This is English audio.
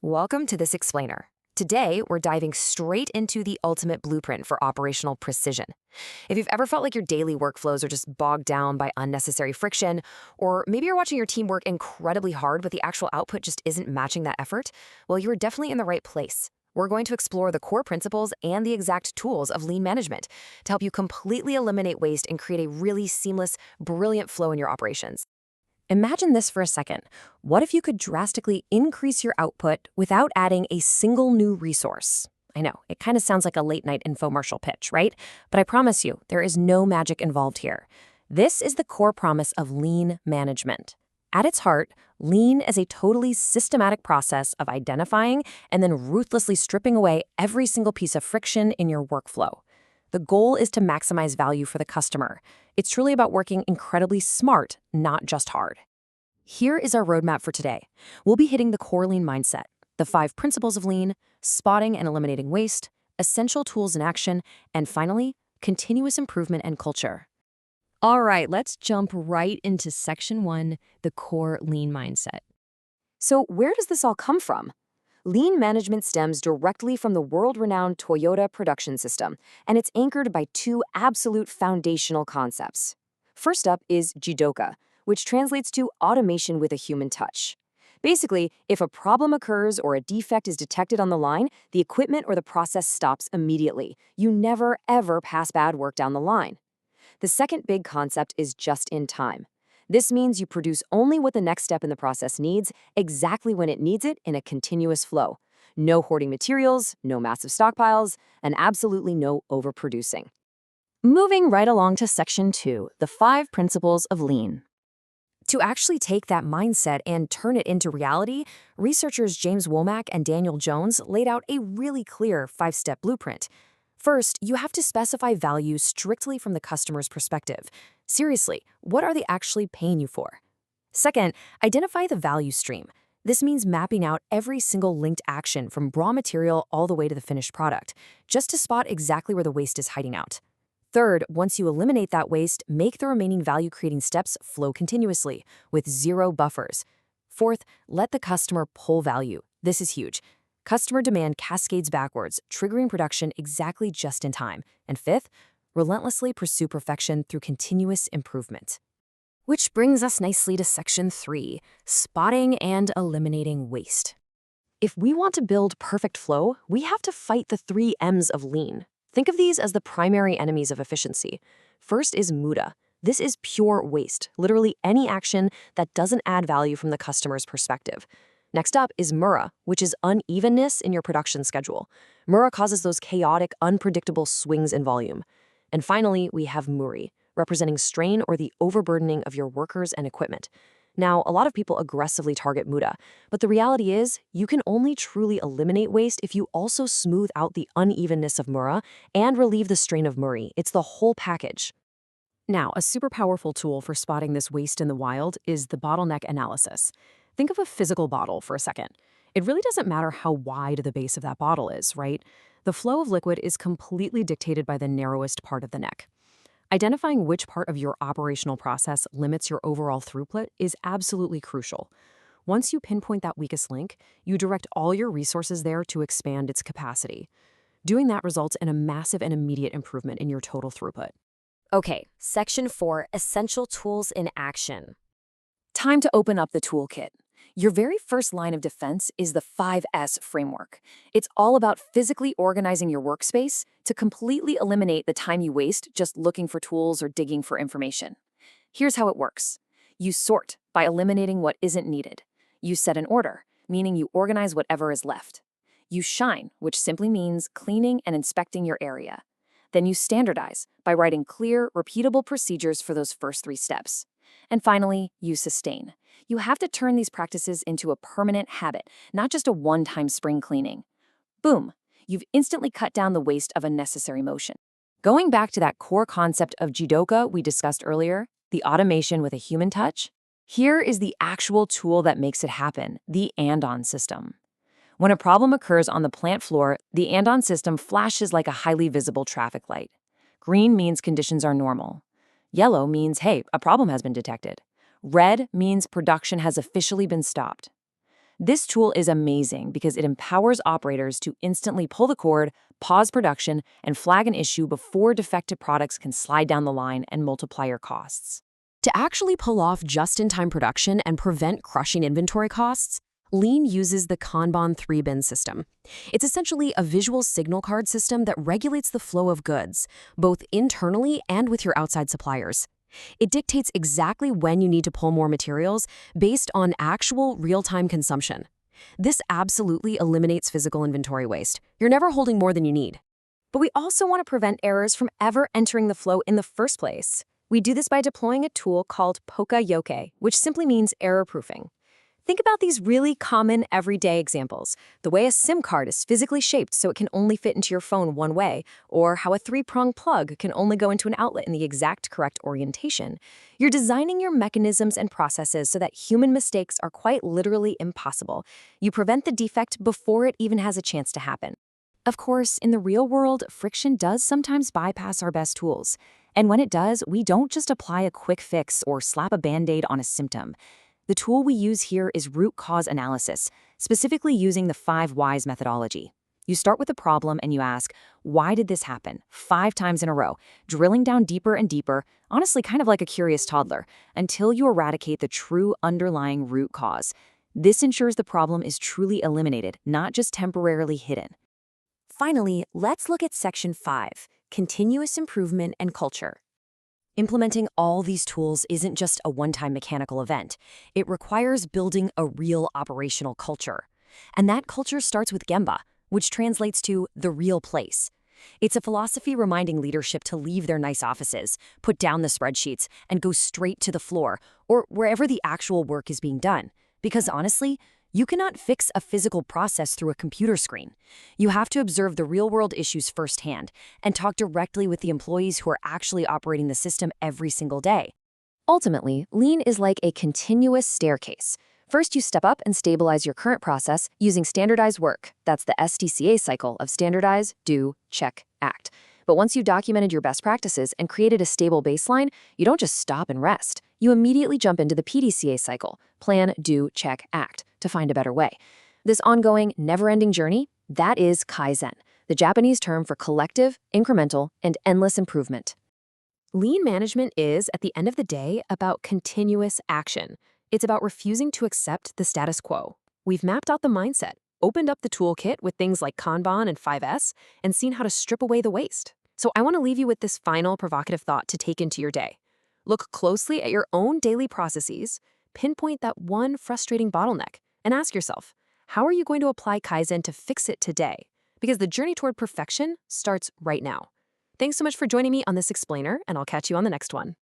Welcome to this explainer. Today, we're diving straight into the ultimate blueprint for operational precision. If you've ever felt like your daily workflows are just bogged down by unnecessary friction, or maybe you're watching your team work incredibly hard, but the actual output just isn't matching that effort, well, you're definitely in the right place. We're going to explore the core principles and the exact tools of lean management to help you completely eliminate waste and create a really seamless, brilliant flow in your operations. Imagine this for a second. What if you could drastically increase your output without adding a single new resource? I know, it kind of sounds like a late-night infomercial pitch, right? But I promise you, there is no magic involved here. This is the core promise of lean management. At its heart, lean is a totally systematic process of identifying and then ruthlessly stripping away every single piece of friction in your workflow. The goal is to maximize value for the customer. It's truly about working incredibly smart, not just hard. Here is our roadmap for today. We'll be hitting the core lean mindset, the 5 principles of lean, spotting and eliminating waste, essential tools in action, and finally, continuous improvement and culture. All right, let's jump right into section 1, the core lean mindset. So where does this all come from? Lean management stems directly from the world-renowned Toyota production system, and it's anchored by 2 absolute foundational concepts. First up is jidoka, which translates to automation with a human touch. Basically, if a problem occurs or a defect is detected on the line, the equipment or the process stops immediately. You never, ever pass bad work down the line. The second big concept is just-in-time. This means you produce only what the next step in the process needs, exactly when it needs it in a continuous flow. No hoarding materials, no massive stockpiles, and absolutely no overproducing. Moving right along to section 2, the 5 principles of lean. To actually take that mindset and turn it into reality, researchers James Womack and Daniel Jones laid out a really clear 5-step blueprint. First, you have to specify value strictly from the customer's perspective. Seriously, what are they actually paying you for? Second, identify the value stream. This means mapping out every single linked action from raw material all the way to the finished product, just to spot exactly where the waste is hiding out. Third, once you eliminate that waste, make the remaining value-creating steps flow continuously, with 0 buffers. Fourth, let the customer pull value. This is huge. Customer demand cascades backwards, triggering production exactly just in time. And fifth, relentlessly pursue perfection through continuous improvement. Which brings us nicely to section 3, spotting and eliminating waste. If we want to build perfect flow, we have to fight the 3 M's of lean. Think of these as the primary enemies of efficiency. First is muda. This is pure waste, literally any action that doesn't add value from the customer's perspective. Next up is mura, which is unevenness in your production schedule. Mura causes those chaotic, unpredictable swings in volume. And finally, we have muri, representing strain or the overburdening of your workers and equipment. Now, a lot of people aggressively target muda, but the reality is you can only truly eliminate waste if you also smooth out the unevenness of mura and relieve the strain of muri. It's the whole package. Now, a super powerful tool for spotting this waste in the wild is the bottleneck analysis. Think of a physical bottle for a second. It really doesn't matter how wide the base of that bottle is, right? The flow of liquid is completely dictated by the narrowest part of the neck. Identifying which part of your operational process limits your overall throughput is absolutely crucial. Once you pinpoint that weakest link, you direct all your resources there to expand its capacity. Doing that results in a massive and immediate improvement in your total throughput. Okay, section 4, essential tools in action. Time to open up the toolkit. Your very first line of defense is the 5S framework. It's all about physically organizing your workspace to completely eliminate the time you waste just looking for tools or digging for information. Here's how it works. You sort by eliminating what isn't needed. You set an order, meaning you organize whatever is left. You shine, which simply means cleaning and inspecting your area. Then you standardize by writing clear, repeatable procedures for those first 3 steps. And finally, you sustain. You have to turn these practices into a permanent habit, not just a one-time spring cleaning. Boom, you've instantly cut down the waste of unnecessary motion. Going back to that core concept of jidoka we discussed earlier, the automation with a human touch, here is the actual tool that makes it happen, the and-on system. When a problem occurs on the plant floor, the and-on system flashes like a highly visible traffic light. Green means conditions are normal. Yellow means, hey, a problem has been detected. Red means production has officially been stopped. This tool is amazing because it empowers operators to instantly pull the cord, pause production, and flag an issue before defective products can slide down the line and multiply your costs. To actually pull off just-in-time production and prevent crushing inventory costs, Lean uses the Kanban 3-bin system. It's essentially a visual signal card system that regulates the flow of goods, both internally and with your outside suppliers. It dictates exactly when you need to pull more materials based on actual real-time consumption. This absolutely eliminates physical inventory waste. You're never holding more than you need. But we also want to prevent errors from ever entering the flow in the first place. We do this by deploying a tool called Poka-yoke, which simply means error-proofing. Think about these really common everyday examples. The way a SIM card is physically shaped so it can only fit into your phone one way, or how a 3-prong plug can only go into an outlet in the exact correct orientation. You're designing your mechanisms and processes so that human mistakes are quite literally impossible. You prevent the defect before it even has a chance to happen. Of course, in the real world, friction does sometimes bypass our best tools. And when it does, we don't just apply a quick fix or slap a Band-Aid on a symptom. The tool we use here is root cause analysis, specifically using the 5 whys methodology. You start with the problem and you ask, why did this happen? 5 times in a row, drilling down deeper and deeper, honestly kind of like a curious toddler, until you eradicate the true underlying root cause. This ensures the problem is truly eliminated, not just temporarily hidden. Finally, let's look at Section 5, Continuous Improvement and Culture. Implementing all these tools isn't just a one-time mechanical event. It requires building a real operational culture. And that culture starts with Gemba, which translates to the real place. It's a philosophy reminding leadership to leave their nice offices, put down the spreadsheets, and go straight to the floor, or wherever the actual work is being done. Because honestly, you cannot fix a physical process through a computer screen. You have to observe the real-world issues firsthand and talk directly with the employees who are actually operating the system every single day. Ultimately, Lean is like a continuous staircase. First, you step up and stabilize your current process using standardized work. That's the SDCA cycle of standardize, do, check, act. But once you've documented your best practices and created a stable baseline, you don't just stop and rest. You immediately jump into the PDCA cycle, plan, do, check, act, to find a better way. This ongoing, never-ending journey, that is Kaizen, the Japanese term for collective, incremental, and endless improvement. Lean management is, at the end of the day, about continuous action. It's about refusing to accept the status quo. We've mapped out the mindset, opened up the toolkit with things like Kanban and 5S, and seen how to strip away the waste. So I want to leave you with this final provocative thought to take into your day. Look closely at your own daily processes, pinpoint that one frustrating bottleneck, and ask yourself, how are you going to apply Kaizen to fix it today? Because the journey toward perfection starts right now. Thanks so much for joining me on this explainer, and I'll catch you on the next one.